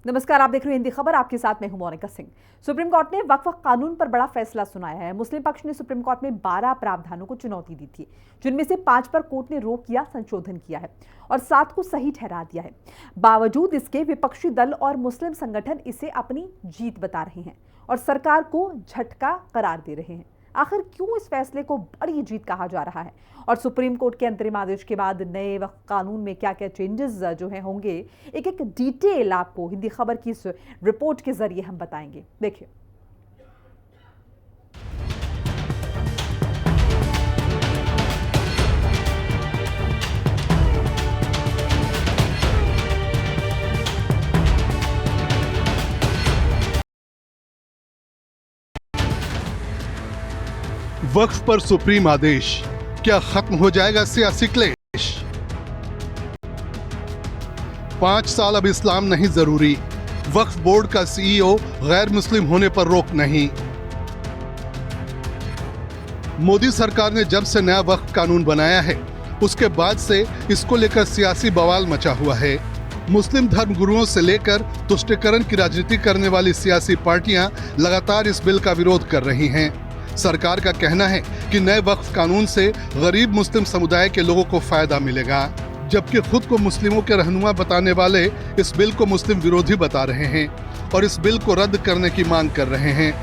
नमस्कार, आप देख रहे हैं हिंदी खबर। आपके साथ मैं हूं मोनिका सिंह। सुप्रीम कोर्ट ने वक्फ कानून पर बड़ा फैसला सुनाया है। मुस्लिम पक्ष ने सुप्रीम कोर्ट में 12 प्रावधानों को चुनौती दी थी, जिनमें से 5 पर कोर्ट ने रोक या संशोधन किया है और 7 को सही ठहरा दिया है। बावजूद इसके विपक्षी दल और मुस्लिम संगठन इसे अपनी जीत बता रहे हैं और सरकार को झटका करार दे रहे हैं। आखिर क्यों इस फैसले को बड़ी जीत कहा जा रहा है और सुप्रीम कोर्ट के अंतरिम आदेश के बाद नए वक्फ कानून में क्या क्या चेंजेस जो है होंगे, एक एक डिटेल आपको हिंदी खबर की इस रिपोर्ट के जरिए हम बताएंगे। देखिए, वक्फ पर सुप्रीम आदेश, क्या खत्म हो जाएगा सियासी क्लेश? 5 साल अब इस्लाम नहीं जरूरी, वक्फ बोर्ड का सीईओ गैर मुस्लिम होने पर रोक नहीं। मोदी सरकार ने जब से नया वक्फ कानून बनाया है, उसके बाद से इसको लेकर सियासी बवाल मचा हुआ है। मुस्लिम धर्मगुरुओं से लेकर तुष्टीकरण की राजनीति करने वाली सियासी पार्टियां लगातार इस बिल का विरोध कर रही हैं। सरकार का कहना है कि नए वक्फ कानून से गरीब मुस्लिम समुदाय के लोगों को फायदा मिलेगा, जबकि खुद को मुस्लिमों के रहनुमा बताने वाले इस बिल को मुस्लिम विरोधी बता रहे हैं और इस बिल को रद्द करने की मांग कर रहे हैं।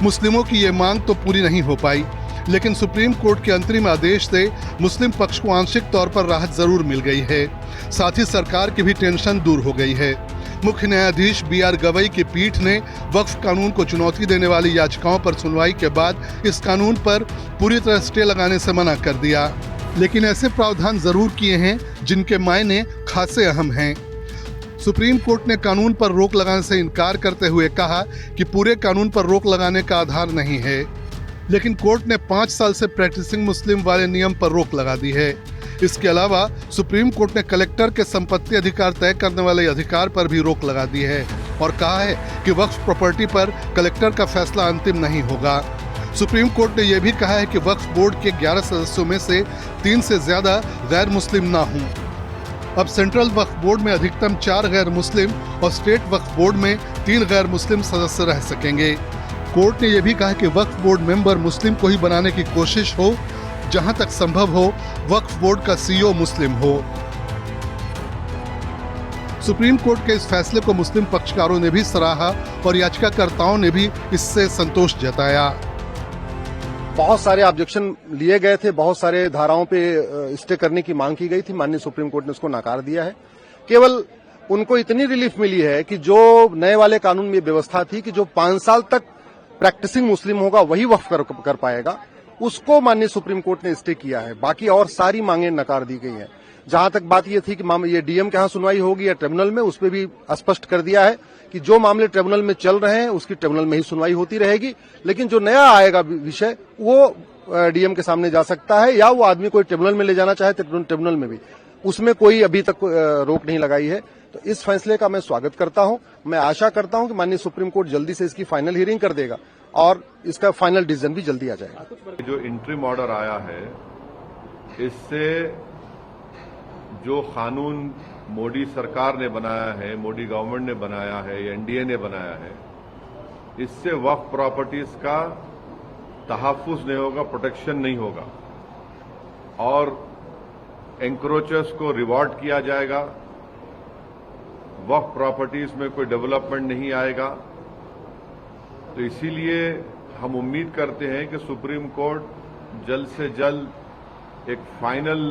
मुस्लिमों की ये मांग तो पूरी नहीं हो पाई, लेकिन सुप्रीम कोर्ट के अंतरिम आदेश से मुस्लिम पक्ष को आंशिक तौर पर राहत जरूर मिल गई है। साथ ही सरकार की भी टेंशन दूर हो गई है। मुख्य न्यायाधीश BR गवई की पीठ ने वक्फ कानून को चुनौती देने वाली याचिकाओं पर सुनवाई के बाद इस कानून पर पूरी तरह स्टे लगाने से मना कर दिया, लेकिन ऐसे प्रावधान जरूर किए हैं जिनके मायने खासे अहम हैं। सुप्रीम कोर्ट ने कानून पर रोक लगाने से इनकार करते हुए कहा कि पूरे कानून पर रोक लगाने का आधार नहीं है, लेकिन कोर्ट ने 5 साल से प्रैक्टिसिंग मुस्लिम वाले नियम पर रोक लगा दी है। इसके अलावा सुप्रीम कोर्ट ने कलेक्टर के संपत्ति अधिकार तय करने वाले अधिकार पर भी रोक लगा दी है और कहा है कि वक्फ प्रॉपर्टी पर कलेक्टर का फैसला अंतिम नहीं होगा। सुप्रीम कोर्ट ने यह भी कहा है कि वक्फ बोर्ड के 11 सदस्यों में से 3 से ज्यादा गैर मुस्लिम ना हों। अब सेंट्रल वक्फ बोर्ड में अधिकतम 4 गैर मुस्लिम और स्टेट वक्फ बोर्ड में 3 गैर मुस्लिम सदस्य रह सकेंगे। कोर्ट ने यह भी कहा कि वक्फ बोर्ड मेंबर मुस्लिम को ही बनाने की कोशिश हो, जहां तक संभव हो वक्फ बोर्ड का सीईओ मुस्लिम हो। सुप्रीम कोर्ट के इस फैसले को मुस्लिम पक्षकारों ने भी सराहा और याचिकाकर्ताओं ने भी इससे संतोष जताया। बहुत सारे ऑब्जेक्शन लिए गए थे, बहुत सारे धाराओं पे स्टे करने की मांग की गई थी। माननीय सुप्रीम कोर्ट ने उसको नकार दिया है। केवल उनको इतनी रिलीफ मिली है कि जो नए वाले कानून में व्यवस्था थी कि जो 5 साल तक प्रैक्टिसिंग मुस्लिम होगा वही वक्फ कर पाएगा, उसको माननीय सुप्रीम कोर्ट ने स्टे किया है। बाकी और सारी मांगे नकार दी गई हैं। जहां तक बात ये थी कि ये डीएम के यहाँ सुनवाई होगी या ट्रिब्यूनल में, उस पर भी स्पष्ट कर दिया है कि जो मामले ट्रिब्यूनल में चल रहे हैं उसकी ट्रिब्यूनल में ही सुनवाई होती रहेगी, लेकिन जो नया आएगा विषय वो डीएम के सामने जा सकता है या वो आदमी कोई ट्रिब्यूनल में ले जाना चाहे ट्रिब्यूनल में भी, उसमें कोई अभी तक रोक नहीं लगाई है। तो इस फैसले का मैं स्वागत करता हूं। मैं आशा करता हूं कि माननीय सुप्रीम कोर्ट जल्दी से इसकी फाइनल हियरिंग कर देगा और इसका फाइनल डिसीजन भी जल्दी आ जाएगा। जो इंटरिम ऑर्डर आया है, इससे जो कानून मोदी सरकार ने बनाया है, मोदी गवर्नमेंट ने बनाया है या एनडीए ने बनाया है, इससे वक्फ प्रॉपर्टीज का तहफ्फुज नहीं होगा, प्रोटेक्शन नहीं होगा और एंक्रोचर्स को रिवॉर्ड किया जाएगा। वक्फ प्रॉपर्टीज में कोई डेवलपमेंट नहीं आएगा। तो इसीलिए हम उम्मीद करते हैं कि सुप्रीम कोर्ट जल्द से जल्द एक फाइनल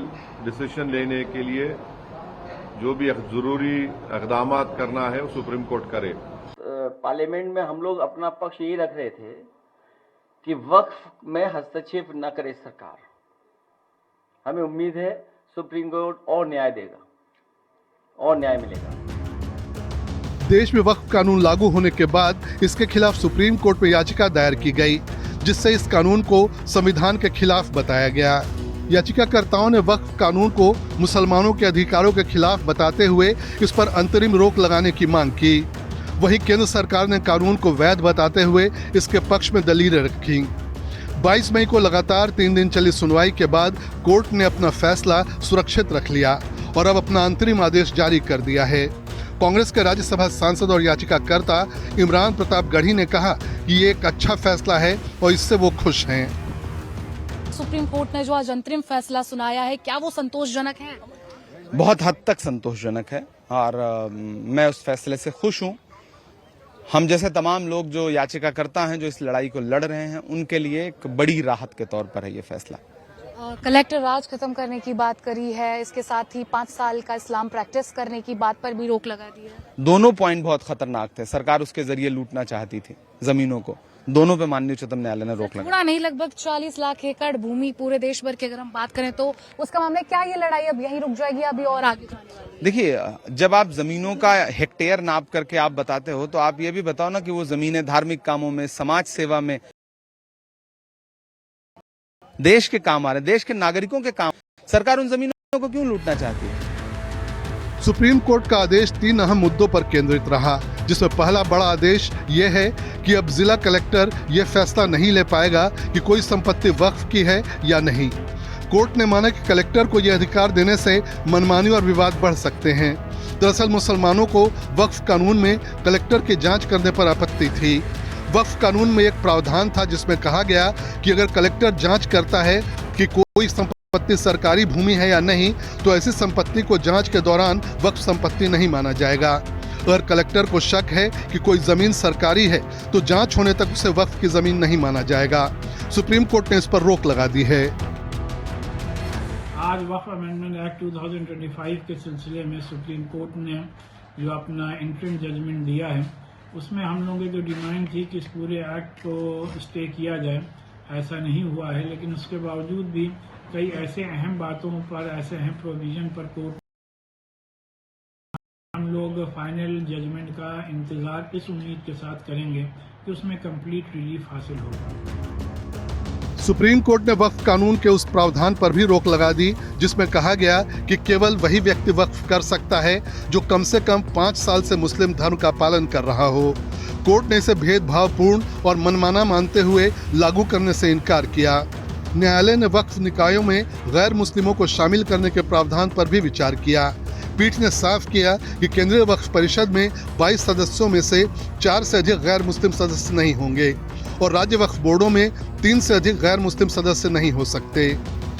डिसीजन लेने के लिए जो भी जरूरी इक़दाम करना है वो सुप्रीम कोर्ट करे। पार्लियामेंट में हम लोग अपना पक्ष यही रख रहे थे कि वक्फ में हस्तक्षेप न करे सरकार। हमें उम्मीद है सुप्रीम कोर्ट और न्याय देगा और न्याय मिलेगा। देश में वक्फ कानून लागू होने के बाद इसके खिलाफ सुप्रीम कोर्ट में याचिका दायर की गई, जिससे इस कानून को संविधान के खिलाफ बताया गया। याचिकाकर्ताओं ने वक्फ कानून को मुसलमानों के अधिकारों के खिलाफ बताते हुए इस पर अंतरिम रोक लगाने की मांग की। वहीं केंद्र सरकार ने कानून को वैध बताते हुए इसके पक्ष में दलीलें रखी। 22 मई को लगातार 3 दिन चली सुनवाई के बाद कोर्ट ने अपना फैसला सुरक्षित रख लिया और अब अपना अंतरिम आदेश जारी कर दिया है। कांग्रेस के राज्यसभा सांसद और याचिकाकर्ता इमरान प्रताप गढ़ी ने कहा कि ये एक अच्छा फैसला है और इससे वो खुश हैं। सुप्रीम कोर्ट ने जो आज अंतरिम फैसला सुनाया है, क्या वो संतोषजनक है? बहुत हद तक संतोषजनक है और मैं उस फैसले से खुश हूं। हम जैसे तमाम लोग जो याचिकाकर्ता हैं, जो इस लड़ाई को लड़ रहे हैं, उनके लिए एक बड़ी राहत के तौर पर है ये फैसला। कलेक्टर राज खत्म करने की बात करी है, इसके साथ ही 5 साल का इस्लाम प्रैक्टिस करने की बात पर भी रोक लगा दी है। दोनों पॉइंट बहुत खतरनाक थे। सरकार उसके जरिए लूटना चाहती थी जमीनों को, दोनों पे माननीय उच्चतम न्यायालय ने रोक लगा। थोड़ा नहीं, लगभग 40 लाख एकड़ भूमि पूरे देश भर की अगर हम बात करें तो उसका मामला, क्या ये लड़ाई अब यहीं रुक जाएगी, अभी और आगे जाने वाली? देखिए, जब आप जमीनों का हेक्टेयर नाप करके आप बताते हो तो आप ये भी बताओ ना कि वो जमीनें धार्मिक कामों में, समाज सेवा में, देश के काम आ रहे, देश के नागरिकों के काम। सरकार उन जमीनों को क्यों लूटना चाहती है? सुप्रीम कोर्ट का आदेश 3 अहम मुद्दों पर केंद्रित रहा, जिसमें पहला बड़ा आदेश ये है कि अब जिला कलेक्टर ये फैसला नहीं ले पाएगा कि कोई संपत्ति वक्फ की है या नहीं। कोर्ट ने माना कि कलेक्टर को यह अधिकार देने से मनमानी और विवाद बढ़ सकते हैं। दरअसल मुसलमानों को वक्फ कानून में कलेक्टर की जांच करने पर आपत्ति थी। वक्फ कानून में एक प्रावधान था जिसमें कहा गया कि अगर कलेक्टर जांच करता है कि कोई संपत्ति सरकारी भूमि है या नहीं, तो ऐसी संपत्ति को जांच के दौरान वक्फ संपत्ति नहीं माना जाएगा। अगर कलेक्टर को शक है कि कोई जमीन सरकारी है तो जांच होने तक उसे वक्फ की जमीन नहीं माना जाएगा। सुप्रीम कोर्ट ने इस पर रोक लगा दी है। आज वक्फ अमेंडमेंट एक्ट 2025 के सिलसिले में सुप्रीम कोर्ट ने जो अपना इंटरिम जजमेंट दिया है, उसमें हम लोगों की जो डिमांड थी कि इस पूरे एक्ट को स्टे किया जाए, ऐसा नहीं हुआ है। लेकिन उसके बावजूद भी कई ऐसे अहम बातों पर, ऐसे अहम प्रोविजन पर कोर्ट हम लोग फाइनल जजमेंट का इंतजार इस उम्मीद के साथ करेंगे कि उसमें कंप्लीट रिलीफ हासिल होगा। सुप्रीम कोर्ट ने वक्फ कानून के उस प्रावधान पर भी रोक लगा दी जिसमें कहा गया कि केवल वही व्यक्ति वक्फ कर सकता है जो कम से कम 5 साल से मुस्लिम धर्म का पालन कर रहा हो। कोर्ट ने इसे भेदभावपूर्ण और मनमाना मानते हुए लागू करने से इनकार किया। न्यायालय ने वक्फ निकायों में गैर मुस्लिमों को शामिल करने के प्रावधान पर भी विचार किया। पीठ ने साफ किया कि केंद्रीय वक्फ परिषद में 22 सदस्यों में से 4 से अधिक गैर मुस्लिम सदस्य नहीं होंगे और राज्य वक्फ बोर्डों में 3 से अधिक गैर मुस्लिम सदस्य नहीं हो सकते।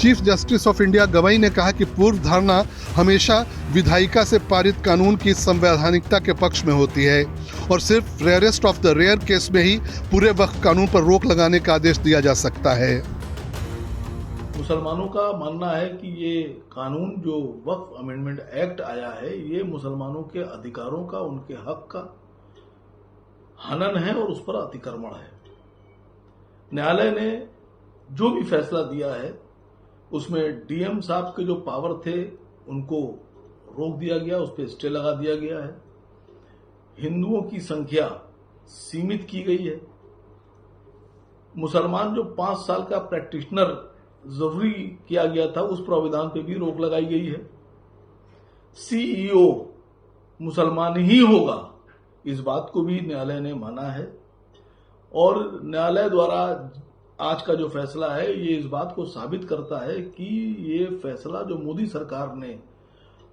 चीफ जस्टिस ऑफ इंडिया गवाई ने कहा कि पूर्व धारणा हमेशा विधायिका से पारित कानून की संवैधानिकता के पक्ष में होती है और सिर्फ rarest of the rare case में ही पूरे वक्फ कानून पर रोक लगाने का आदेश दिया जा सकता है। मुसलमानों का मानना है कि ये कानून जो वक्फ अमेंडमेंट एक्ट आया है, ये मुसलमानों के अधिकारों का, उनके हक का हनन है और उस पर अतिक्रमण है। न्यायालय ने जो भी फैसला दिया है उसमें डीएम साहब के जो पावर थे उनको रोक दिया गया, उस पर स्टे लगा दिया गया है। हिंदुओं की संख्या सीमित की गई है। मुसलमान जो 5 साल का प्रैक्टिशनर जरूरी किया गया था, उस प्रावधान पे भी रोक लगाई गई है। सीईओ मुसलमान ही होगा, इस बात को भी न्यायालय ने माना है और न्यायालय द्वारा आज का जो फैसला है ये इस बात को साबित करता है कि ये फैसला जो मोदी सरकार ने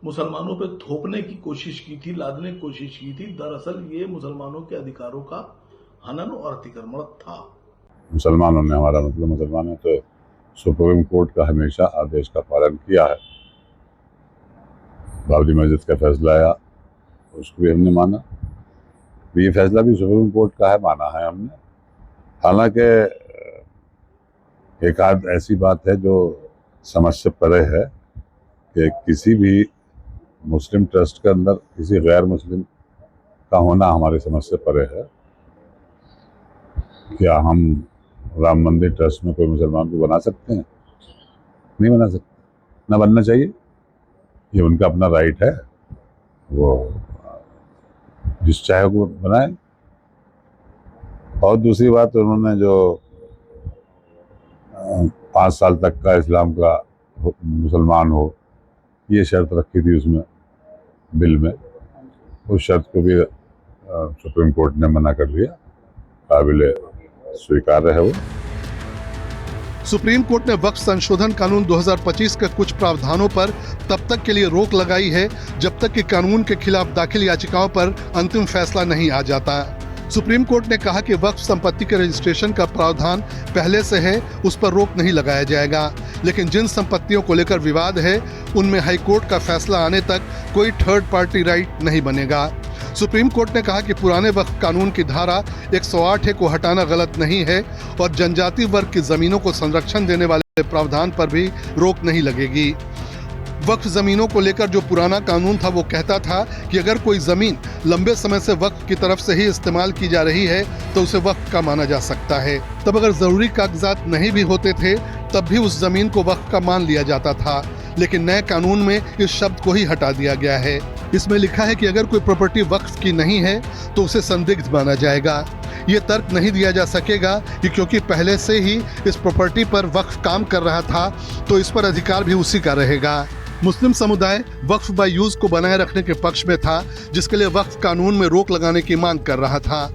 मुसलमानों पे थोपने की कोशिश की थी, लादने की कोशिश की थी, दरअसल ये मुसलमानों के अधिकारों का हनन और अतिक्रमण था। मुसलमानों ने, हमारा मतलब मुसलमानों तो सुप्रीम कोर्ट का हमेशा आदेश का पालन किया है। बाबरी मस्जिद का फैसला आया, उसको भी हमने माना। ये फैसला भी सुप्रीम कोर्ट का है, माना है हमने। हालांकि एक आध ऐसी बात है जो समझ से परे है कि किसी भी मुस्लिम ट्रस्ट के अंदर किसी गैर मुस्लिम का होना हमारी समझ से परे है। क्या हम राम मंदिर ट्रस्ट में कोई मुसलमान को बना सकते हैं? नहीं बना सकते, ना बनना चाहिए। ये उनका अपना राइट है, वो जिस चाहे को बनाए। और दूसरी बात, उन्होंने जो 5 साल तक का इस्लाम का मुसलमान हो ये शर्त रखी थी उसमें बिल में, उस शर्त को भी सुप्रीम कोर्ट ने मना कर दिया। काबिल स्वीकार्य है वो। सुप्रीम कोर्ट ने वक्फ संशोधन कानून 2025 के कुछ प्रावधानों पर तब तक के लिए रोक लगाई है जब तक कि कानून के खिलाफ दाखिल याचिकाओं पर अंतिम फैसला नहीं आ जाता। सुप्रीम कोर्ट ने कहा कि वक्फ संपत्ति के रजिस्ट्रेशन का प्रावधान पहले से है, उस पर रोक नहीं लगाया जाएगा, लेकिन जिन संपत्तियों को लेकर विवाद है उनमें हाईकोर्ट का फैसला आने तक कोई थर्ड पार्टी राइट नहीं बनेगा। सुप्रीम कोर्ट ने कहा कि पुराने वक्फ कानून की धारा 108 को हटाना गलत नहीं है और जनजाति वर्ग की जमीनों को संरक्षण देने वाले प्रावधान पर भी रोक नहीं लगेगी। वक्फ जमीनों को लेकर जो पुराना कानून था वो कहता था कि अगर कोई जमीन लंबे समय से वक्फ की तरफ से ही इस्तेमाल की जा रही है तो उसे वक्फ का माना जा सकता है। तब अगर जरूरी कागजात नहीं भी होते थे तब भी उस जमीन को वक्फ का मान लिया जाता था, लेकिन नए कानून में इस शब्द को ही हटा दिया गया है। इसमें लिखा है कि अगर कोई प्रॉपर्टी वक्फ की नहीं है तो उसे संदिग्ध माना जाएगा। ये तर्क नहीं दिया जा सकेगा कि क्योंकि पहले से ही इस प्रॉपर्टी पर वक्फ काम कर रहा था तो इस पर अधिकार भी उसी का रहेगा। मुस्लिम समुदाय वक्फ बाय यूज को बनाए रखने के पक्ष में था, जिसके लिए वक्फ कानून में रोक लगाने की मांग कर रहा था।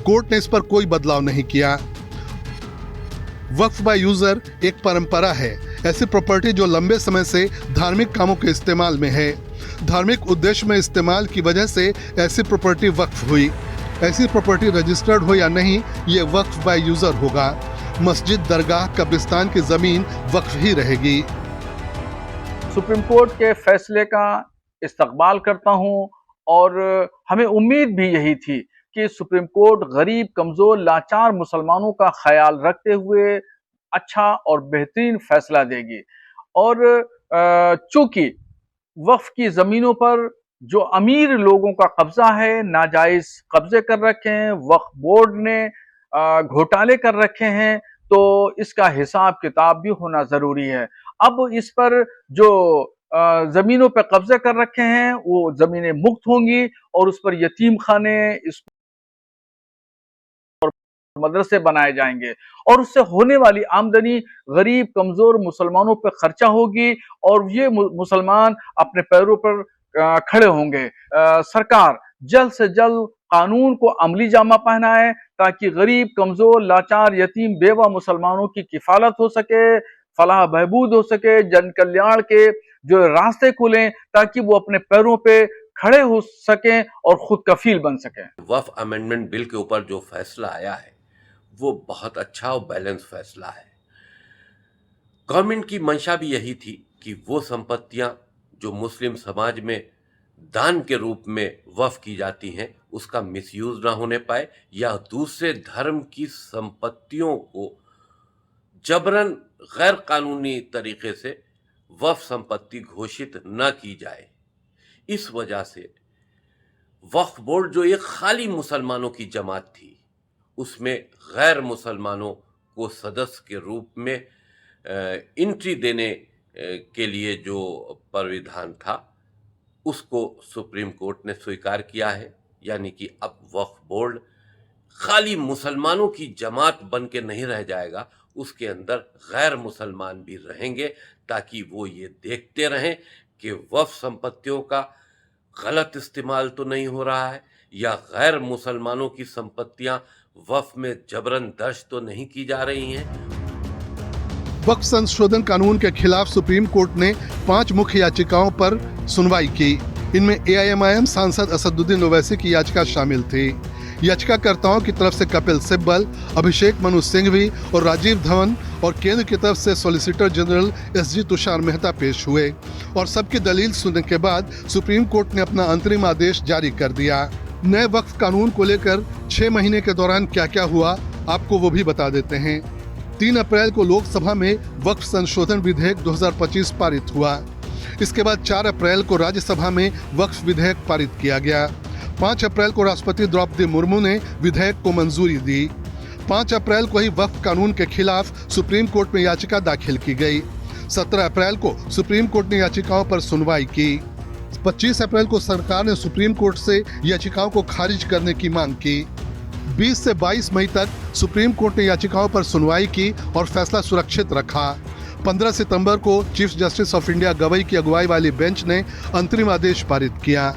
कोर्ट ने इस पर कोई बदलाव नहीं किया। वक्फ बाय यूजर एक परंपरा है, ऐसी प्रॉपर्टी जो लंबे समय से धार्मिक कामों के इस्तेमाल में है। धार्मिक उद्देश्य में इस्तेमाल की वजह से ऐसी प्रॉपर्टी वक्फ हुई। ऐसी प्रॉपर्टी रजिस्टर्ड हो या नहीं, ये वक्फ बाय यूजर होगा। मस्जिद, दरगाह, कब्रिस्तान की जमीन वक्फ ही रहेगी। सुप्रीम कोर्ट के फैसले का इस्तकबाल करता हूं और हमें उम्मीद भी यही थी कि सुप्रीम कोर्ट गरीब, कमजोर, लाचार मुसलमानों का ख्याल रखते हुए अच्छा और बेहतरीन फैसला देगी। और चूंकि वक्फ की जमीनों पर जो अमीर लोगों का कब्जा है, नाजायज कब्जे कर रखे हैं, वक्फ बोर्ड ने घोटाले कर रखे हैं, तो इसका हिसाब किताब भी होना जरूरी है। अब इस पर जो जमीनों पर कब्जे कर रखे हैं वो जमीनें मुक्त होंगी और उस पर यतीम खाने, मदरसे बनाए जाएंगे और उससे होने वाली आमदनी गरीब, कमजोर मुसलमानों पर खर्चा होगी और ये मुसलमान अपने पैरों पर खड़े होंगे। सरकार जल्द से जल्द कानून को अमली जामा पहनाए ताकि गरीब, कमजोर, लाचार, यतीम, बेवा मुसलमानों की किफालत हो सके, फलाह बहबूद हो सके, जन कल्याण के जो रास्ते खुलें ताकि वो अपने पैरों पे खड़े हो सकें और खुद कफील बन सकें। वक्फ अमेंडमेंट बिल के ऊपर जो फैसला आया है वो बहुत अच्छा और बैलेंस फैसला है। गवर्नमेंट की मंशा भी यही थी कि वो संपत्तियां जो मुस्लिम समाज में दान के रूप में वक्फ की जाती हैं उसका मिसयूज ना होने पाए या दूसरे धर्म की संपत्तियों को जबरन गैर कानूनी तरीके से वक्फ संपत्ति घोषित न की जाए। इस वजह से वक्फ बोर्ड जो एक खाली मुसलमानों की जमात थी उसमें गैर मुसलमानों को सदस्य के रूप में एंट्री देने के लिए जो प्राविधान था उसको सुप्रीम कोर्ट ने स्वीकार किया है। यानी कि अब वक्फ बोर्ड खाली मुसलमानों की जमात बन के नहीं रह जाएगा, उसके अंदर गैर मुसलमान भी रहेंगे ताकि वो ये देखते रहें कि वक्फ संपत्तियों का गलत इस्तेमाल तो नहीं हो रहा है या गैर मुसलमानों की संपत्तियां वक्फ में जबरन दर्ज तो नहीं की जा रही हैं। वक्फ संशोधन कानून के खिलाफ सुप्रीम कोर्ट ने 5 मुख्य याचिकाओं पर सुनवाई की। इनमें एआईएमआईएम सांसद असदुद्दीन ओवैसी की याचिका शामिल थी। याचिकाकर्ताओं की तरफ से कपिल सिब्बल, अभिषेक मनु सिंघवी और राजीव धवन और केंद्र की तरफ से solicitor general SG Tushar Mehta पेश हुए और सबकी दलील सुनने के बाद सुप्रीम कोर्ट ने अपना अंतरिम आदेश जारी कर दिया। नए वक्फ कानून को लेकर 6 महीने के दौरान क्या क्या हुआ आपको वो भी बता देते हैं। 3 अप्रैल को लोकसभा में वक्फ संशोधन विधेयक 2025 पारित हुआ। इसके बाद 4 अप्रैल को राज्यसभा में वक्फ विधेयक पारित किया गया। 5 अप्रैल को राष्ट्रपति द्रौपदी मुर्मू ने विधेयक को मंजूरी दी। 5 अप्रैल को ही वक्फ कानून के खिलाफ सुप्रीम कोर्ट में याचिका दाखिल की गई। 17 अप्रैल को सुप्रीम कोर्ट ने याचिकाओं पर सुनवाई की। 25 अप्रैल को सरकार ने सुप्रीम कोर्ट से याचिकाओं को खारिज करने की मांग की। 20 से 22 मई तक सुप्रीम कोर्ट ने याचिकाओं पर सुनवाई की और फैसला सुरक्षित रखा। 15 सितंबर को chief justice of India Gavai की अगुवाई वाली बेंच ने अंतरिम आदेश पारित किया।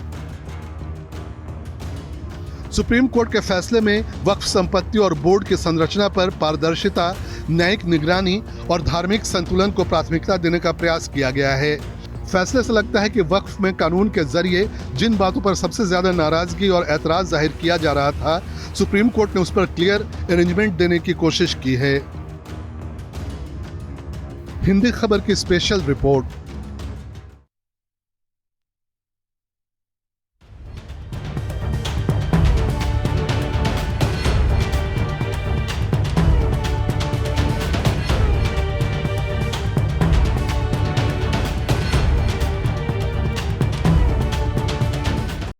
सुप्रीम कोर्ट के फैसले में वक्फ संपत्ति और बोर्ड की संरचना पर पारदर्शिता, न्यायिक निगरानी और धार्मिक संतुलन को प्राथमिकता देने का प्रयास किया गया है। फैसले से लगता है कि वक्फ में कानून के जरिए जिन बातों पर सबसे ज्यादा नाराजगी और ऐतराज जाहिर किया जा रहा था, सुप्रीम कोर्ट ने उस पर क्लियर अरेंजमेंट देने की कोशिश की है। हिंदी खबर की स्पेशल रिपोर्ट।